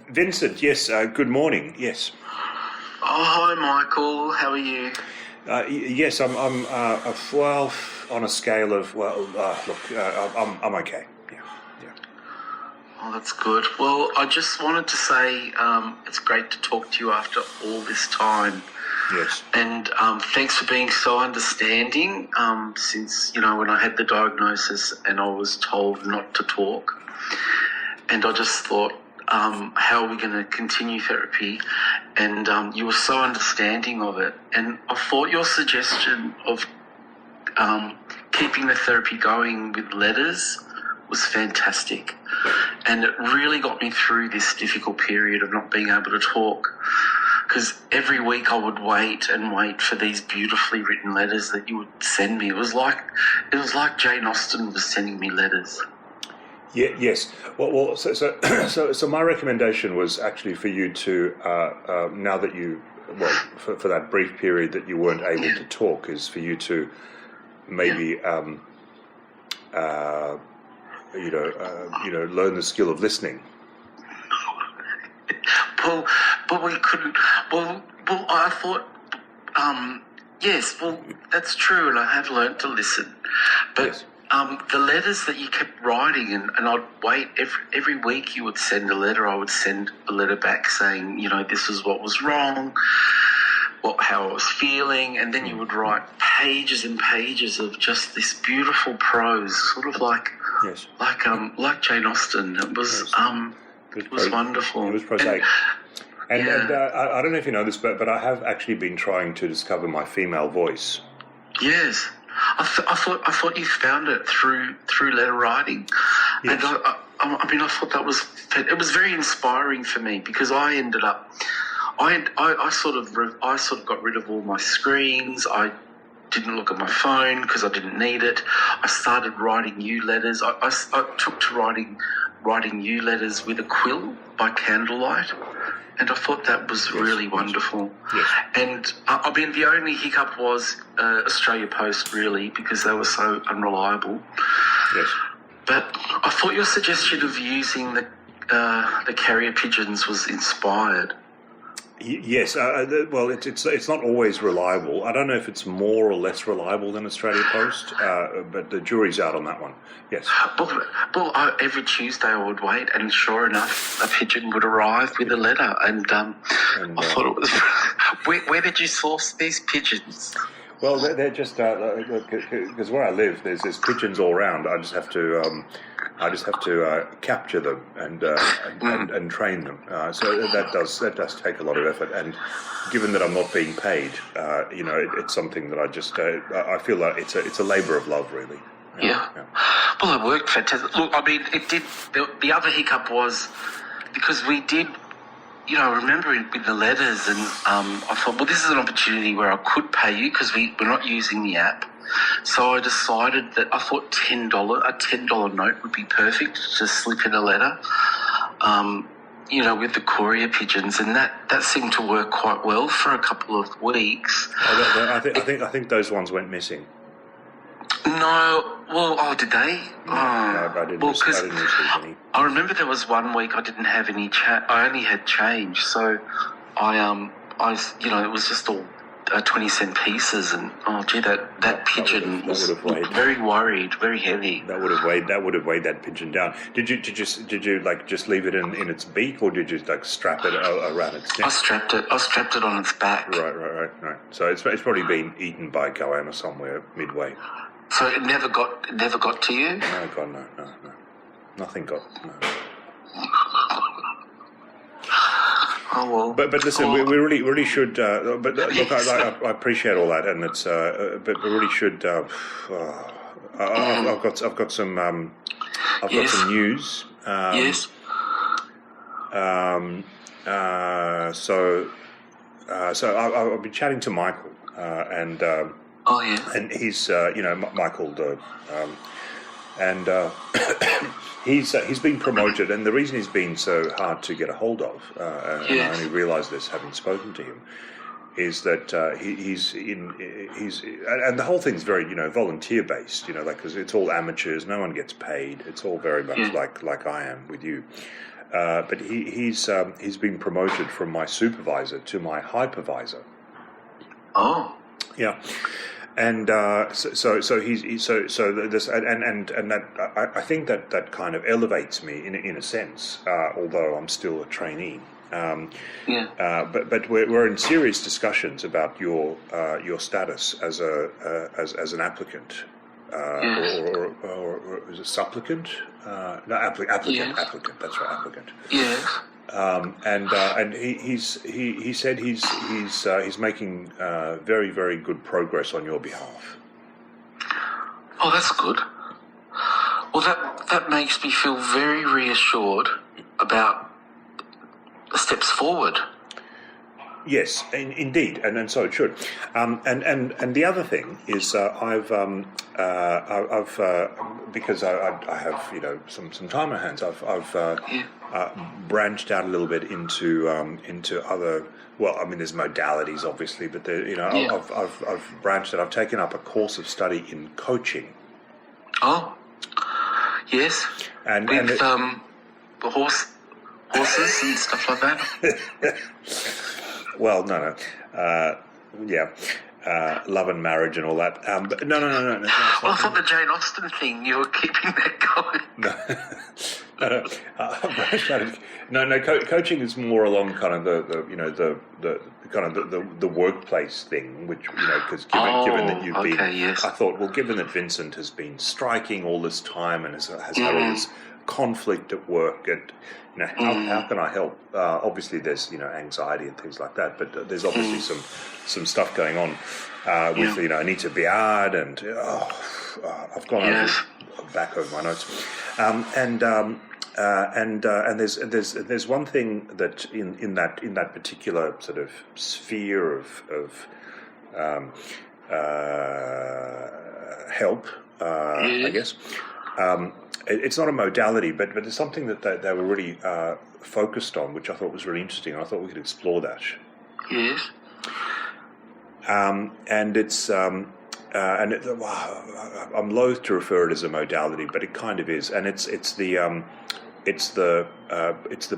Vincent, yes, good morning, yes. Oh, hi, Michael. How are you? Yes, I'm well, on a scale of, I'm okay, yeah. Oh, that's good. Well, I just wanted to say it's great to talk to you after all this time. Yes. And thanks for being so understanding since, when I had the diagnosis and I was told not to talk. And I just thought, how are we going to continue therapy? And you were so understanding of it. And I thought your suggestion of keeping the therapy going with letters was fantastic. And it really got me through this difficult period of not being able to talk. Because every week I would wait and wait for these beautifully written letters that you would send me. It was like Jane Austen was sending me letters. Yeah, yes. Well. So my recommendation was actually for you to now that you for that brief period that you weren't able to talk, is for you to maybe learn the skill of listening. But we couldn't. Well, I thought. Yes. Well, that's true, and I have learnt to listen, but. Yes. The letters that you kept writing, and I'd wait every week you would send a letter, I would send a letter back saying, this is what was wrong, how I was feeling, and then you would write pages and pages of just this beautiful prose, sort of like Jane Austen. It was it was wonderful. It was prosaic. And I don't know if you know this, but I have actually been trying to discover my female voice. Yes. I thought you found it through letter writing, yes. And I thought it was very inspiring for me, because I ended up, I sort of got rid of all my screens. I didn't look at my phone because I didn't need it. I started writing you letters. I took to writing you letters with a quill by candlelight. And I thought that was really wonderful. Yes. And the only hiccup was Australia Post, really, because they were so unreliable. Yes. But I thought your suggestion of using the carrier pigeons was inspired. Yes, it's not always reliable. I don't know if it's more or less reliable than Australia Post, but the jury's out on that one. Yes. Well, every Tuesday I would wait, and sure enough, a pigeon would arrive with a letter, and I thought it was. Where did you source these pigeons? Well, they're just because where I live, there's pigeons all around. I just have to capture them and train them. So that does take a lot of effort. And given that I'm not being paid, it's something that I feel like it's a labour of love, really. Yeah. Well, it worked fantastic. Look, it did. The other hiccup was because we did. I remember with the letters, and I thought, well, this is an opportunity where I could pay you because we're not using the app. So I decided that I thought a $10 note would be perfect to slip in a letter, with the courier pigeons, and that seemed to work quite well for a couple of weeks. I think those ones went missing. No, did they? No, I didn't receive any. I remember there was 1 week I didn't have any I only had change, so it was just all 20-cent pieces, and that pigeon was very worried, very heavy. That would have weighed that pigeon down. Did you just leave it in its beak, or did you strap it around its neck? I strapped it on its back. Right. So it's probably been eaten by goanna somewhere midway. So it never got to you? No, God, no. Nothing got. No. Oh well. But listen, we really should. But look, I appreciate all that, and it's. But we really should. I've got some. I've got some news. Yes. So I've been chatting to Michael, and. Oh yeah. And he's, Michael, and he's been promoted, and the reason he's been so hard to get a hold of, and I only realised this having spoken to him, is that he's and the whole thing's very volunteer based, because it's all amateurs, no one gets paid, it's all very much like I am with you, but he's been promoted from my supervisor to my hypervisor. Oh, yeah. And so this and that I think that kind of elevates me in a sense, although I'm still a trainee. But we're in serious discussions about your status as an applicant, or is it supplicant? No, applicant. Yes. Applicant. That's right, applicant. yes. And he said he's making very, very good progress on your behalf. Oh, that's good. Well, that makes me feel very reassured about the steps forward. Yes, indeed, and so it should. And the other thing is, I've because I have some time on hands. I've branched out a little bit into other. Well, I mean, there's modalities obviously, but I've branched out. I've taken up a course of study in coaching. Oh, yes, and the horses and stuff like that. Well, no. Love and marriage and all that. But no. Well, I thought the Jane Austen thing, you were keeping that going. No. Coaching is more along kind of the workplace thing, which because given that you've been, yes. I thought, well, given that Vincent has been striking all this time and has had all this conflict at work, and how can I help? Obviously, there's anxiety and things like that, but there's obviously some stuff going on with I need to be hard, and I've gone back over my notes, and there's one thing that in that particular sort of sphere of help, I guess. It's not a modality, but it's something that they were really focused on, which I thought was really interesting. I thought we could explore that. Yes. And it's I'm loath to refer it as a modality, but it kind of is, and it's the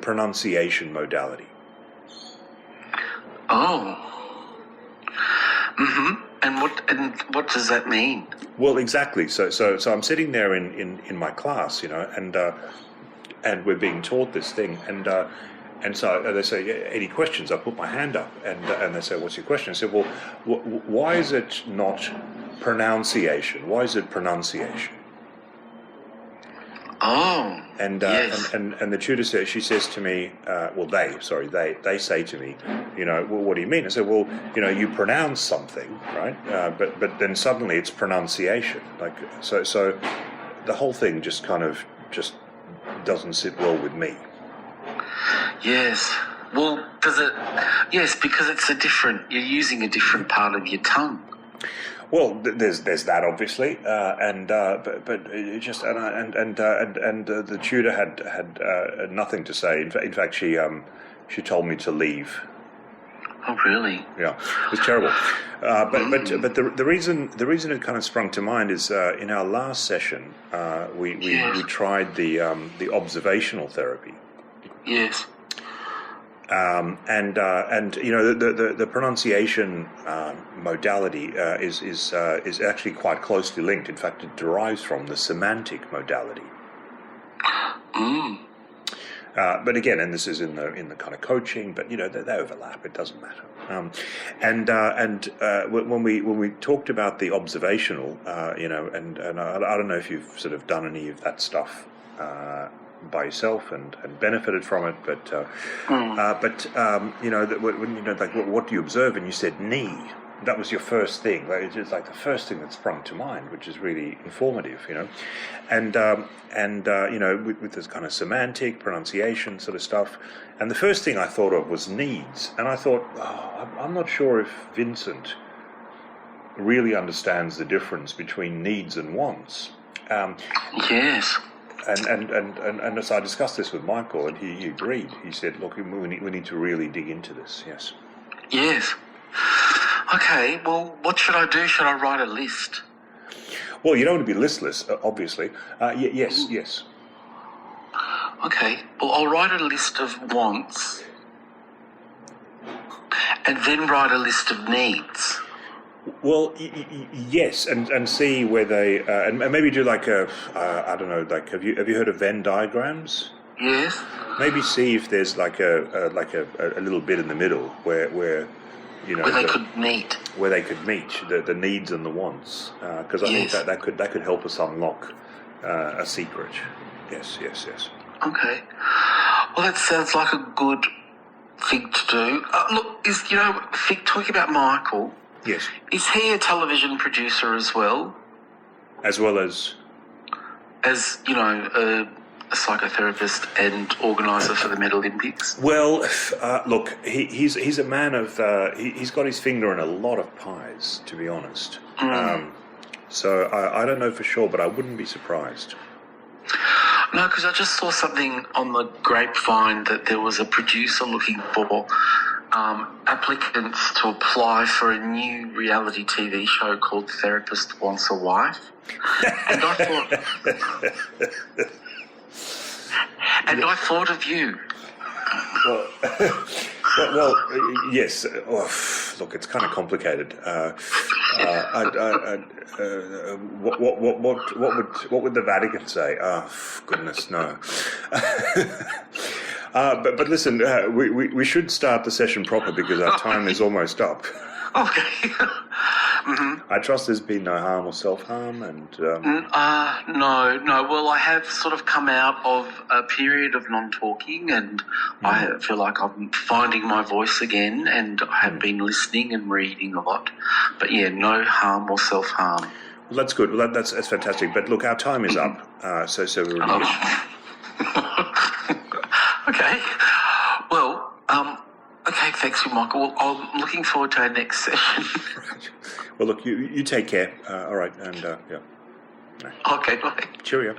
pronunciation modality. Oh. Mm-hmm. And what does that mean? Well, exactly. So I'm sitting there in my class, and we're being taught this thing, and so they say, any questions? I put my hand up, and they say, what's your question? I said, well, why is it not pronunciation? Why is it pronunciation? Oh, and yes. and the tutor says, she says to me, they say to me, well, what do you mean? I said, well, you pronounce something, right? But then suddenly it's pronunciation, like so the whole thing just doesn't sit well with me. Yes. Well, does it? Yes, because you're using a different part of your tongue. Well, there's that obviously, but it just and the tutor had nothing to say. In fact, she told me to leave. Oh, really? Yeah, it was terrible. But the reason it kind of sprung to mind is in our last session we tried the observational therapy. Yes. And the pronunciation modality is actually quite closely linked. In fact, it derives from the semantic modality. But again, and this is in the kind of coaching, but they overlap. It doesn't matter. When we talked about the observational, and I don't know if you've sort of done any of that stuff by yourself and benefited from it, but what do you observe? And you said knee. That was your first thing. It's like the first thing that sprung to mind, which is really informative, and with this kind of semantic pronunciation sort of stuff. And the first thing I thought of was needs, and I thought, I'm not sure if Vincent really understands the difference between needs and wants. Yes. And so I discussed this with Michael, and he agreed. He said, "Look, we need to really dig into this." Yes. Yes. Okay. Well, what should I do? Should I write a list? Well, you don't want to be listless, obviously. Yes. Okay. Well, I'll write a list of wants, and then write a list of needs. Well, yes, and see where they and maybe do like a I don't know, like have you heard of Venn diagrams? Yes. Maybe see if there's like a little bit in the middle where you know where they could meet. Where they could meet the needs and the wants, because I think that could help us unlock a secret. Yes. Okay. Well, that sounds like a good thing to do. Look, talking about Michael. Yes. Is he a television producer as well? As well as? As, a psychotherapist and organiser for the Met Olympics? Well, look, he's a man of... he's got his finger in a lot of pies, to be honest. So I don't know for sure, but I wouldn't be surprised. No, because I just saw something on the grapevine that there was a producer looking for applicants to apply for a new reality TV show called Therapist Wants a Wife. And I thought of you. Well, yes. Look, it's kind of complicated. What would the Vatican say? Oh, goodness, no. But listen, we should start the session proper because our time is almost up. Okay. I trust there's been no harm or self-harm, and no. Well, I have sort of come out of a period of non-talking, and I feel like I'm finding my voice again, and I have been listening and reading a lot. But yeah, no harm or self-harm. Well, that's good. Well, that's fantastic. But look, our time is up, so we're Okay. Well, okay, thanks you, Michael. Well, I'm looking forward to our next session. Right. Well, look, you take care. All right, and yeah. Okay, bye. Cheerio.